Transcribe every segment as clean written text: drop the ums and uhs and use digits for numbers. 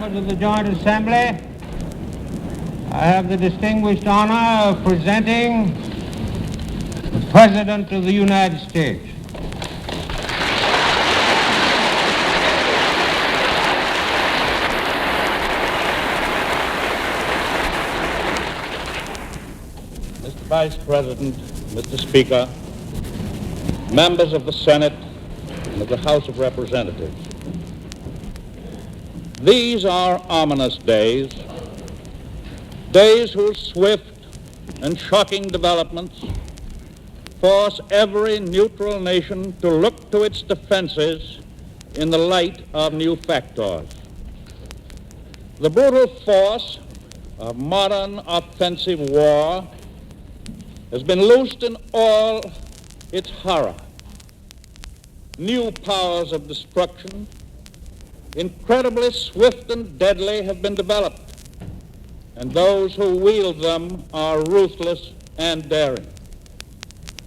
Members of the Joint Assembly, I have the distinguished honor of presenting the President of the United States. Mr. Vice President, Mr. Speaker, members of the Senate and of the House of Representatives, these are ominous days, days whose swift and shocking developments force every neutral nation to look to its defenses in the light of new factors. The brutal force of modern offensive war has been loosed in all its horror. New powers of destruction, incredibly swift and deadly, have been developed, and those who wield them are ruthless and daring.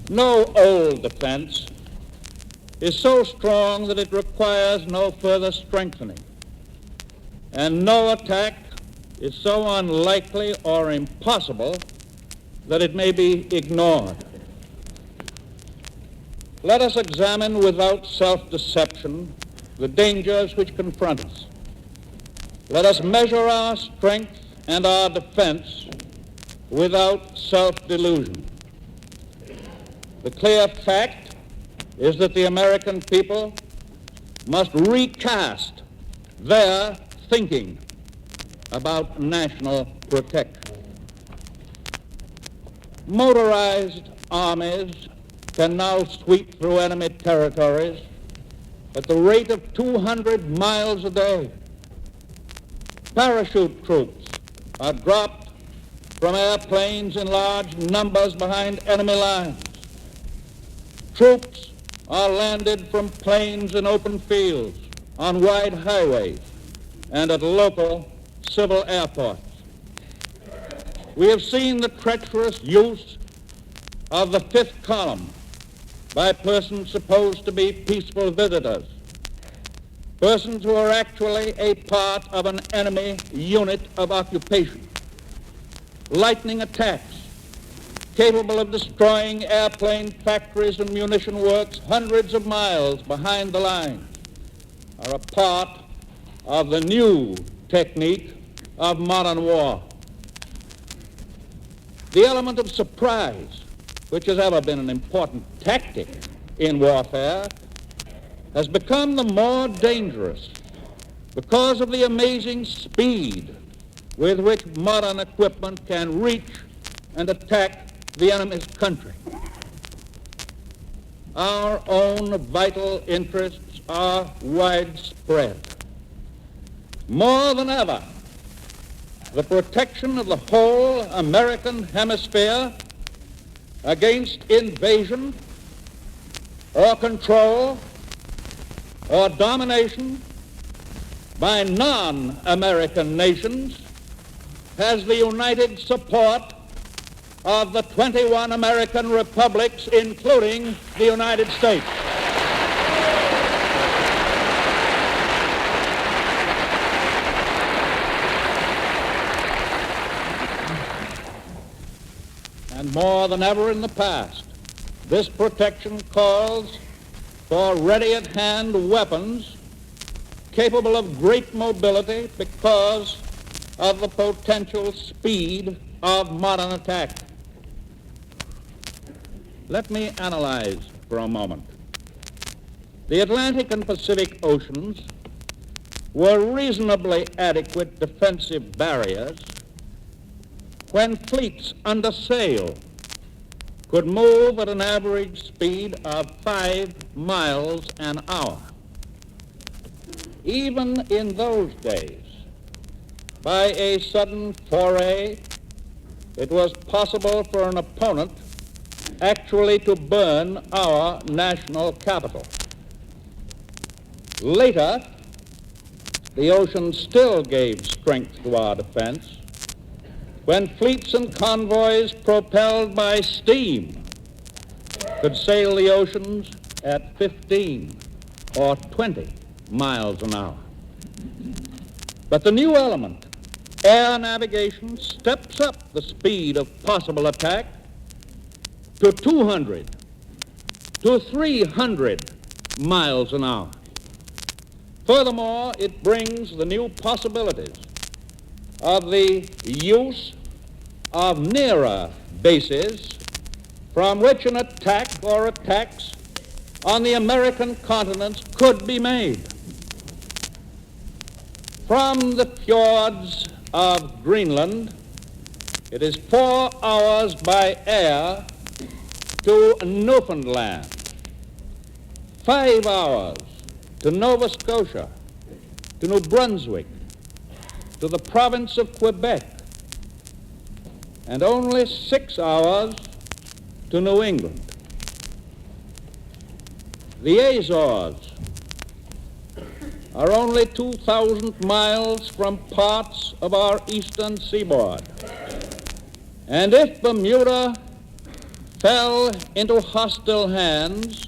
No old defense is so strong that it requires no further strengthening, and no attack is so unlikely or impossible that it may be ignored. Let us examine without self-deception the dangers which confront us. Let us measure our strength and our defense without self-delusion. The clear fact is that the American people must recast their thinking about national protection. Motorized armies can now sweep through enemy territories at the rate of 200 miles a day. Parachute troops are dropped from airplanes in large numbers behind enemy lines. Troops are landed from planes in open fields, on wide highways, and at local civil airports. We have seen the treacherous use of the fifth column by persons supposed to be peaceful visitors, persons who are actually a part of an enemy unit of occupation. Lightning attacks capable of destroying airplane factories and munition works hundreds of miles behind the lines are a part of the new technique of modern war. The element of surprise, which has ever been an important tactic in warfare, has become the more dangerous because of the amazing speed with which modern equipment can reach and attack the enemy's country. Our own vital interests are widespread. More than ever, the protection of the whole American hemisphere against invasion or control or domination by non-American nations has the united support of the 21 American republics, including the United States. And more than ever in the past, this protection calls for ready-at-hand weapons capable of great mobility because of the potential speed of modern attack. Let me analyze for a moment. The Atlantic and Pacific Oceans were reasonably adequate defensive barriers when fleets under sail could move at an average speed of 5 miles an hour. Even in those days, by a sudden foray, it was possible for an opponent actually to burn our national capital. Later, the ocean still gave strength to our defense when fleets and convoys propelled by steam could sail the oceans at 15 or 20 miles an hour. But the new element, air navigation, steps up the speed of possible attack to 200, to 300 miles an hour. Furthermore, it brings the new possibilities of the use of nearer bases from which an attack or attacks on the American continents could be made. From the fjords of Greenland, it is 4 hours by air to Newfoundland, 5 hours to Nova Scotia, to New Brunswick, to the province of Quebec, and only 6 hours to New England. The Azores are only 2,000 miles from parts of our eastern seaboard. And if Bermuda fell into hostile hands,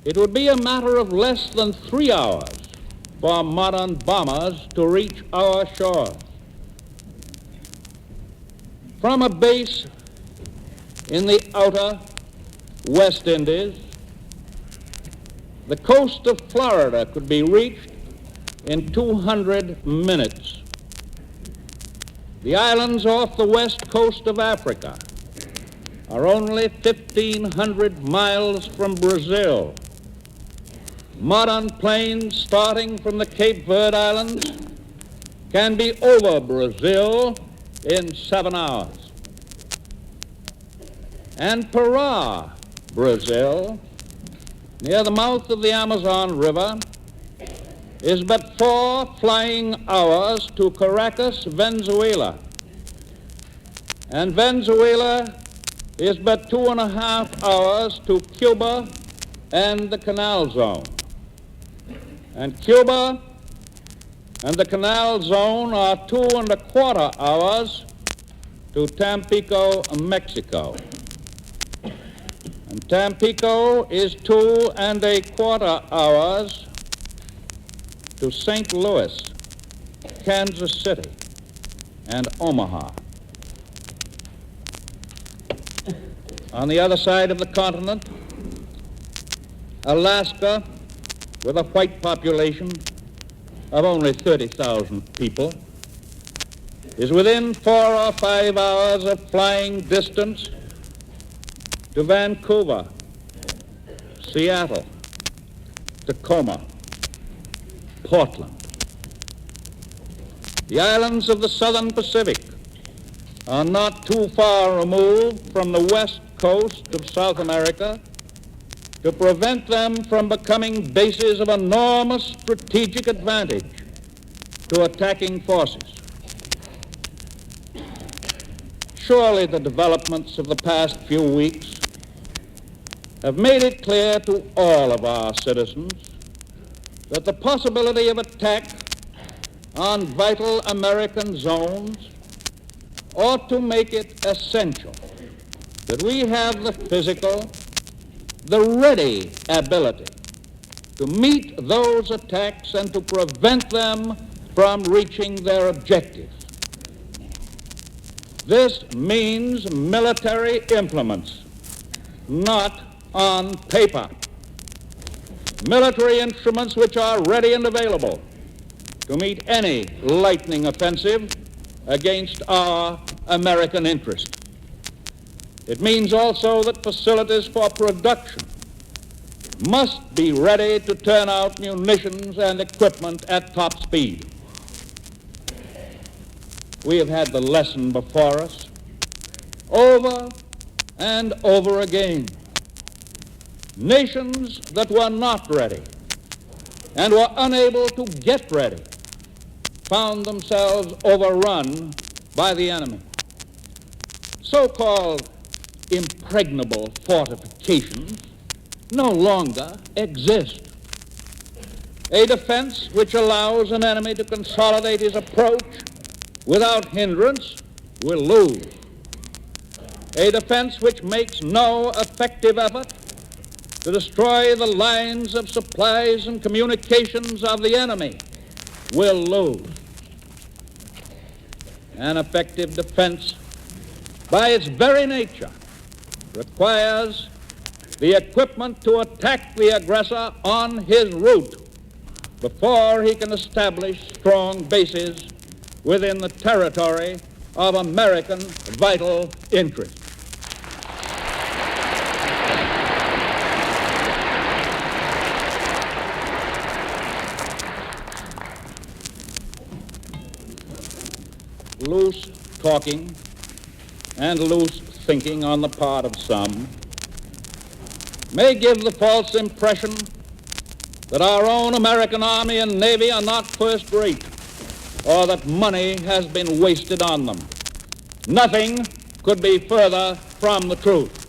it would be a matter of less than 3 hours for modern bombers to reach our shores. From a base in the outer West Indies, the coast of Florida could be reached in 200 minutes. The islands off the west coast of Africa are only 1,500 miles from Brazil. Modern planes starting from the Cape Verde Islands can be over Brazil in 7 hours. And Pará, Brazil, near the mouth of the Amazon River, is but 4 flying hours to Caracas, Venezuela. And Venezuela is but 2.5 hours to Cuba and the Canal Zone. And Cuba and the Canal Zone are 2.25 hours to Tampico, Mexico. And Tampico is 2.25 hours to St. Louis, Kansas City, and Omaha. On the other side of the continent, Alaska, with a white population of only 30,000 people, is within 4 or 5 hours of flying distance to Vancouver, Seattle, Tacoma, Portland. The islands of the southern Pacific are not too far removed from the west coast of South America to prevent them from becoming bases of enormous strategic advantage to attacking forces. Surely the developments of the past few weeks have made it clear to all of our citizens that the possibility of attack on vital American zones ought to make it essential that we have the physical, the ready ability to meet those attacks and to prevent them from reaching their objectives. This means military implements, not on paper. Military instruments which are ready and available to meet any lightning offensive against our American interest. It means also that facilities for production must be ready to turn out munitions and equipment at top speed. We have had the lesson before us over and over again. Nations that were not ready and were unable to get ready found themselves overrun by the enemy. So-called impregnable fortifications no longer exist. A defense which allows an enemy to consolidate his approach without hindrance will lose. A defense which makes no effective effort to destroy the lines of supplies and communications of the enemy will lose. and effective defense, by its very nature, requires the equipment to attack the aggressor on his route before he can establish strong bases within the territory of American vital interest. Loose talking and loose thinking on the part of some may give the false impression that our own American Army and Navy are not first rate, or that money has been wasted on them. Nothing could be further from the truth.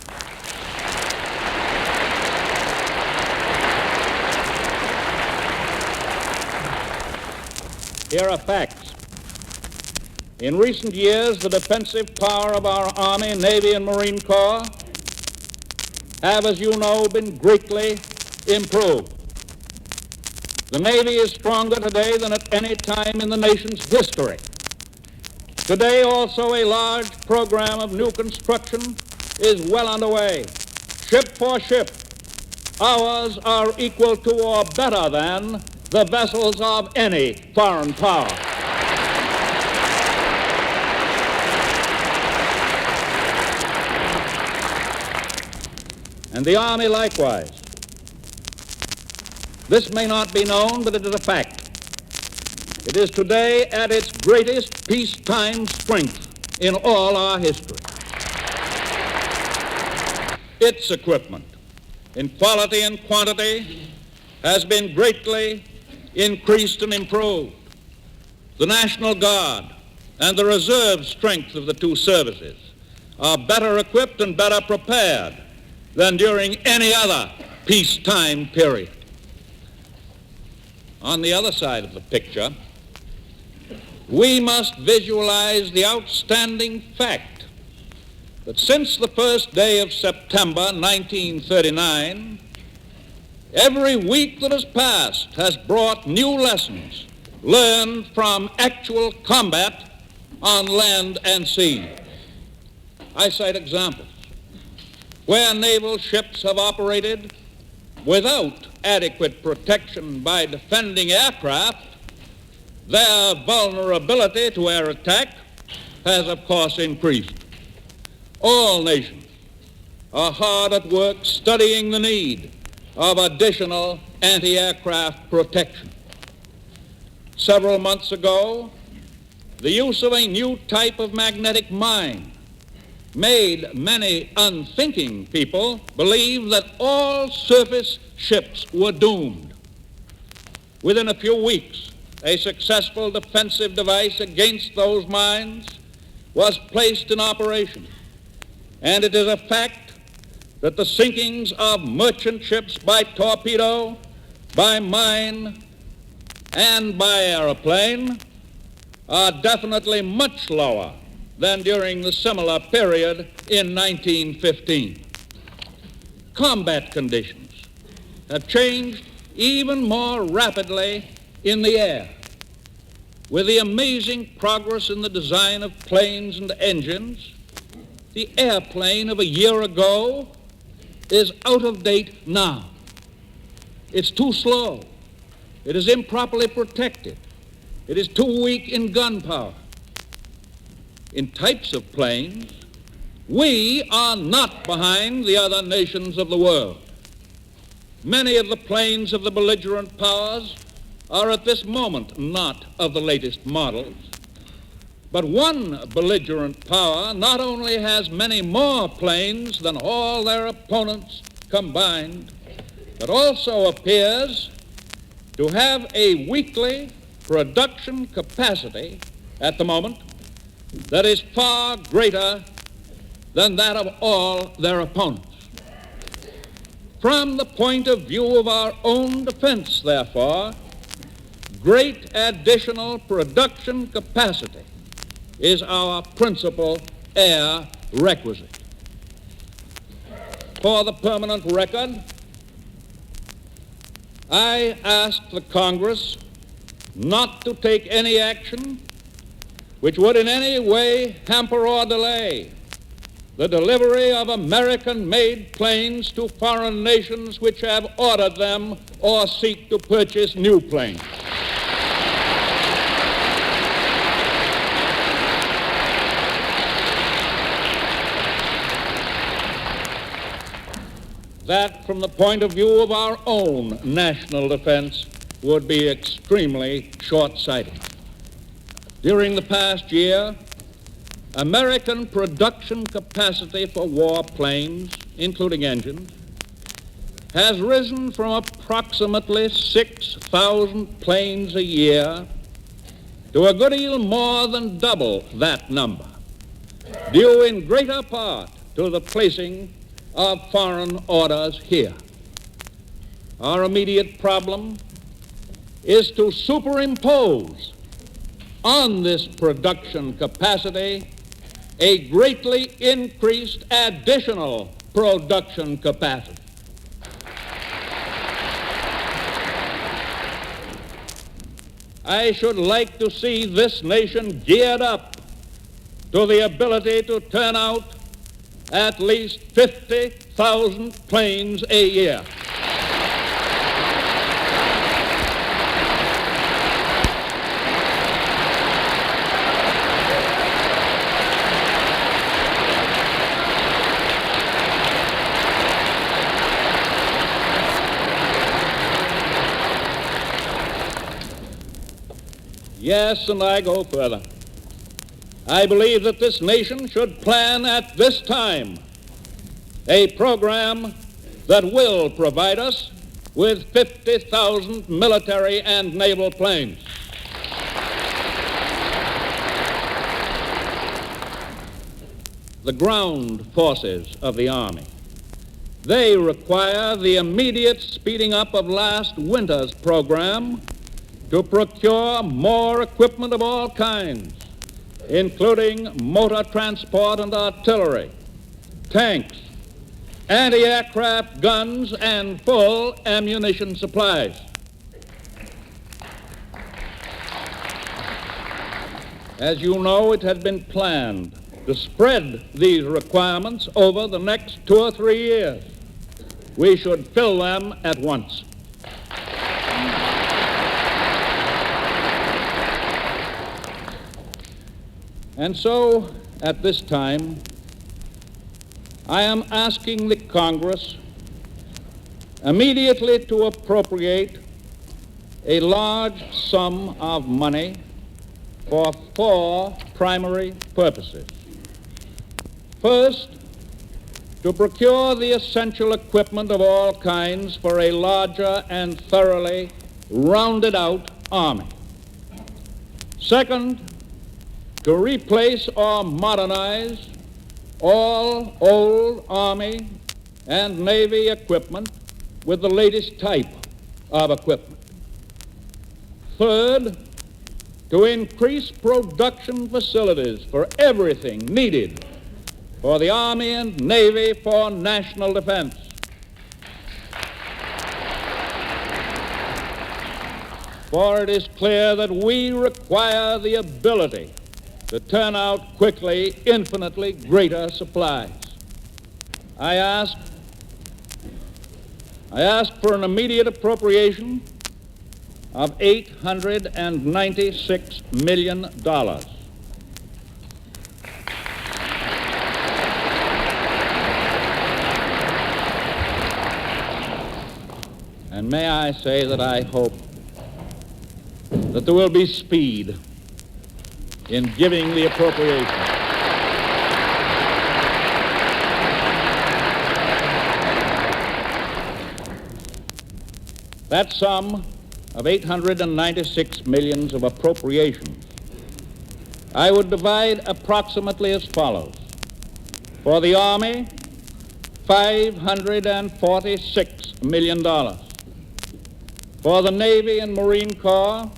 Here are facts. In recent years, the defensive power of our Army, Navy, and Marine Corps have, as you know, been greatly improved. The Navy is stronger today than at any time in the nation's history. Today, also, a large program of new construction is well underway. Ship for ship, ours are equal to or better than the vessels of any foreign power. And the Army likewise. This may not be known, but it is a fact. It is today at its greatest peacetime strength in all our history. Its equipment, in quality and quantity, has been greatly increased and improved. The National Guard and the reserve strength of the two services are better equipped and better prepared than during any other peacetime period. On the other side of the picture, we must visualize the outstanding fact that since the first day of September 1939, every week that has passed has brought new lessons learned from actual combat on land and sea. I cite examples where naval ships have operated without adequate protection by defending aircraft. Their vulnerability to air attack has, of course, increased. All nations are hard at work studying the need of additional anti-aircraft protection. Several months ago, the use of a new type of magnetic mine made many unthinking people believe that all surface ships were doomed. Within a few weeks, a successful defensive device against those mines was placed in operation, and it is a fact that the sinkings of merchant ships by torpedo, by mine, and by airplane are definitely much lower than during the similar period in 1915. Combat conditions have changed even more rapidly in the air. With the amazing progress in the design of planes and engines, the airplane of a year ago is out of date now. It's too slow. It is improperly protected. It is too weak in gun power. In types of planes, we are not behind the other nations of the world. Many of the planes of the belligerent powers are at this moment not of the latest models. But one belligerent power not only has many more planes than all their opponents combined, but also appears to have a weekly production capacity at the moment that is far greater than that of all their opponents. From the point of view of our own defense, therefore, great additional production capacity is our principal air requisite. For the permanent record, I ask the Congress not to take any action which would in any way hamper or delay the delivery of American-made planes to foreign nations which have ordered them or seek to purchase new planes. That, from the point of view of our own national defense, would be extremely short-sighted. During the past year, American production capacity for warplanes, including engines, has risen from approximately 6,000 planes a year to a good deal more than double that number, due in greater part to the placing of foreign orders here. Our immediate problem is to superimpose on this production capacity a greatly increased additional production capacity. I should like to see this nation geared up to the ability to turn out at least 50,000 planes a year. Yes, and I go further. I believe that this nation should plan at this time a program that will provide us with 50,000 military and naval planes. The ground forces of the Army, they require the immediate speeding up of last winter's program to procure more equipment of all kinds, including motor transport and artillery, tanks, anti-aircraft guns, and full ammunition supplies. As you know, it had been planned to spread these requirements over the next 2 or 3 years. We should fill them at once. And so, at this time, I am asking the Congress immediately to appropriate a large sum of money for 4 primary purposes. First, to procure the essential equipment of all kinds for a larger and thoroughly rounded out Army. Second, to replace or modernize all old Army and Navy equipment with the latest type of equipment. Third, to increase production facilities for everything needed for the Army and Navy for national defense. For it is clear that we require the ability to turn out quickly infinitely greater supplies. I ask for an immediate appropriation of $896 million. And may I say that I hope that there will be speed in giving the appropriation. That sum of $896 million of appropriations I would divide approximately as follows. For the Army, $546 million. For the Navy and Marine Corps,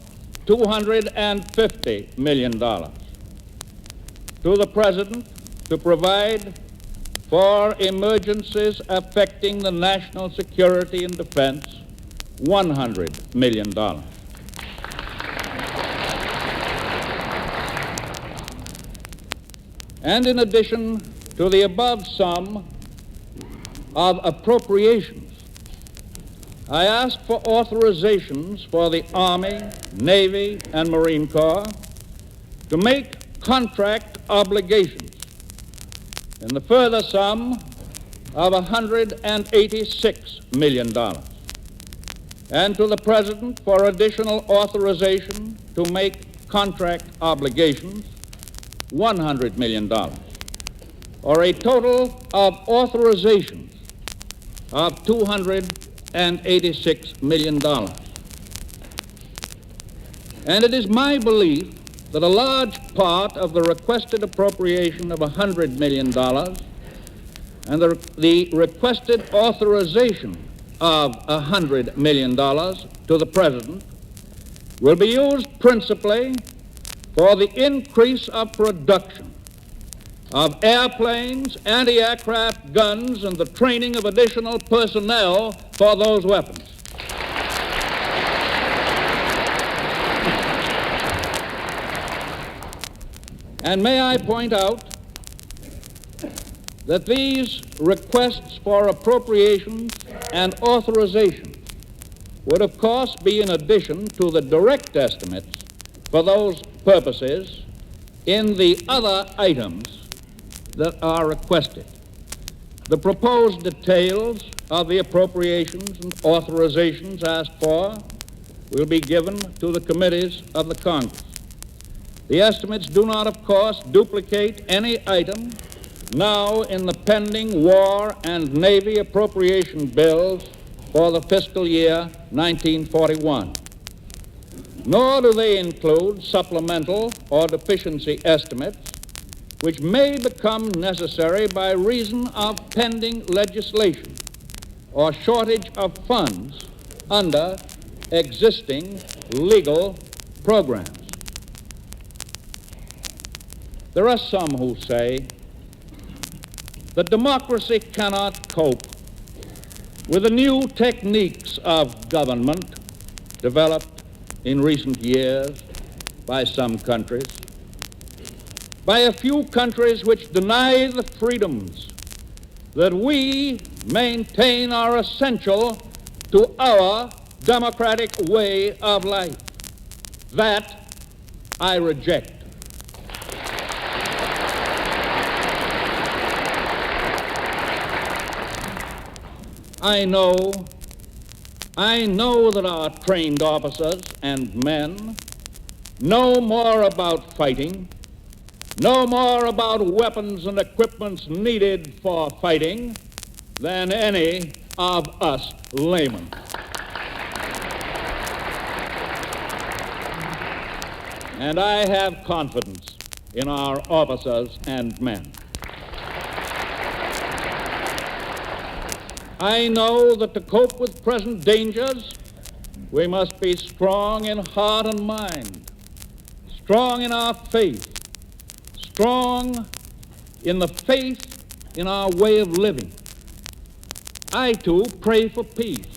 $250 million. To the President to provide for emergencies affecting the national security and defense, $100 million. And in addition to the above sum of appropriations, I ask for authorizations for the Army, Navy, and Marine Corps to make contract obligations in the further sum of $186 million, and to the President for additional authorization to make contract obligations $100 million, or a total of authorizations of $286 million. And it is my belief that a large part of the requested appropriation of $100 million and the requested authorization of $100 million to the President will be used principally for the increase of production of airplanes, anti-aircraft guns, and the training of additional personnel for those weapons. And may I point out that these requests for appropriations and authorizations would, of course, be in addition to the direct estimates for those purposes in the other items that are requested. The proposed details of the appropriations and authorizations asked for will be given to the committees of the Congress. The estimates do not, of course, duplicate any item now in the pending War and Navy appropriation bills for the fiscal year 1941. Nor do they include supplemental or deficiency estimates which may become necessary by reason of pending legislation or shortage of funds under existing legal programs. There are some who say that democracy cannot cope with the new techniques of government developed in recent years by some countries, by a few countries which deny the freedoms that we maintain are essential to our democratic way of life. That I reject. I know that our trained officers and men know more about fighting, know more about weapons and equipments needed for fighting than any of us laymen. And I have confidence in our officers and men. I know that to cope with present dangers, we must be strong in heart and mind, strong in our faith, strong in the faith in our way of living. I, too, pray for peace,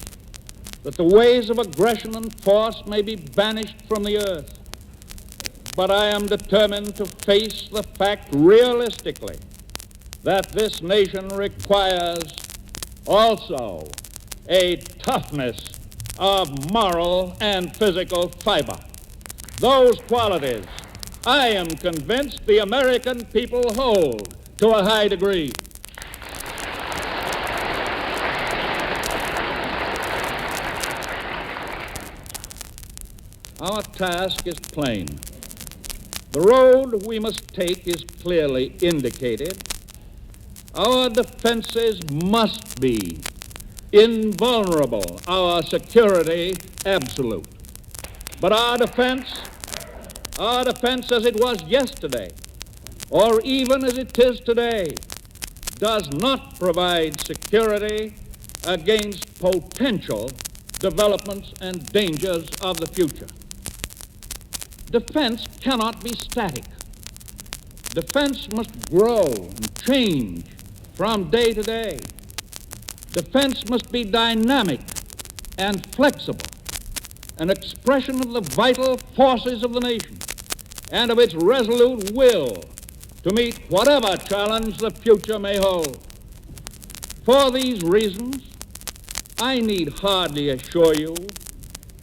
that the ways of aggression and force may be banished from the earth. But I am determined to face the fact realistically that this nation requires also a toughness of moral and physical fiber. Those qualities, I am convinced, the American people hold to a high degree. Our task is plain. The road we must take is clearly indicated. Our defenses must be invulnerable, our security absolute. But our defense as it was yesterday, or even as it is today, does not provide security against potential developments and dangers of the future. Defense cannot be static. Defense must grow and change from day to day. Defense must be dynamic and flexible, an expression of the vital forces of the nation and of its resolute will to meet whatever challenge the future may hold. For these reasons, I need hardly assure you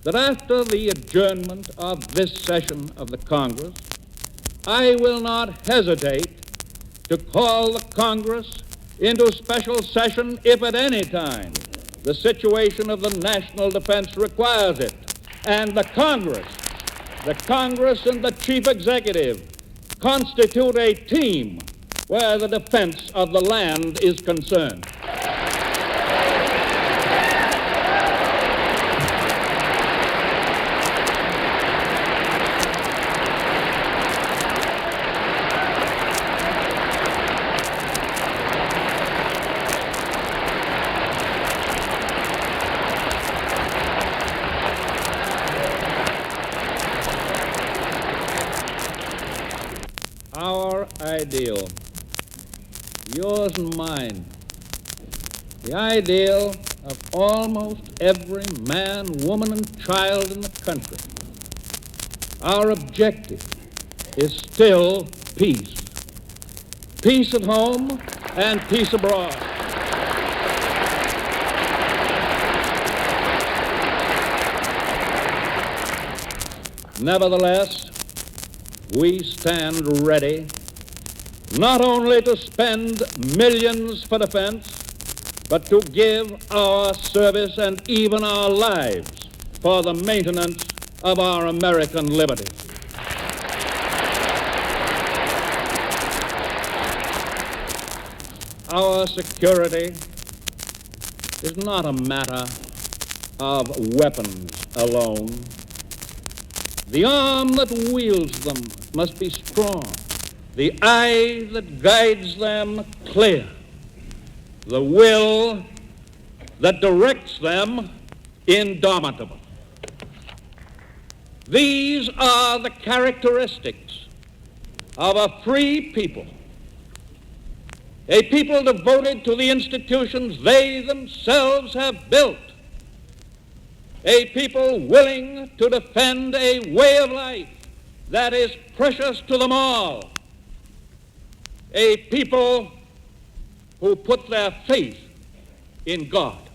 that after the adjournment of this session of the Congress, I will not hesitate to call the Congress into special session if at any time the situation of the national defense requires it. And the Congress and the Chief Executive constitute a team where the defense of the land is concerned. Our ideal, yours and mine, the ideal of almost every man, woman, and child in the country. Our objective is still peace. Peace at home and peace abroad. Nevertheless, we stand ready not only to spend millions for defense, but to give our service and even our lives for the maintenance of our American liberty. Our security is not a matter of weapons alone. The arm that wields them must be strong, the eye that guides them clear, the will that directs them indomitable. These are the characteristics of a free people, a people devoted to the institutions they themselves have built, a people willing to defend a way of life that is precious to them all, a people who put their faith in God.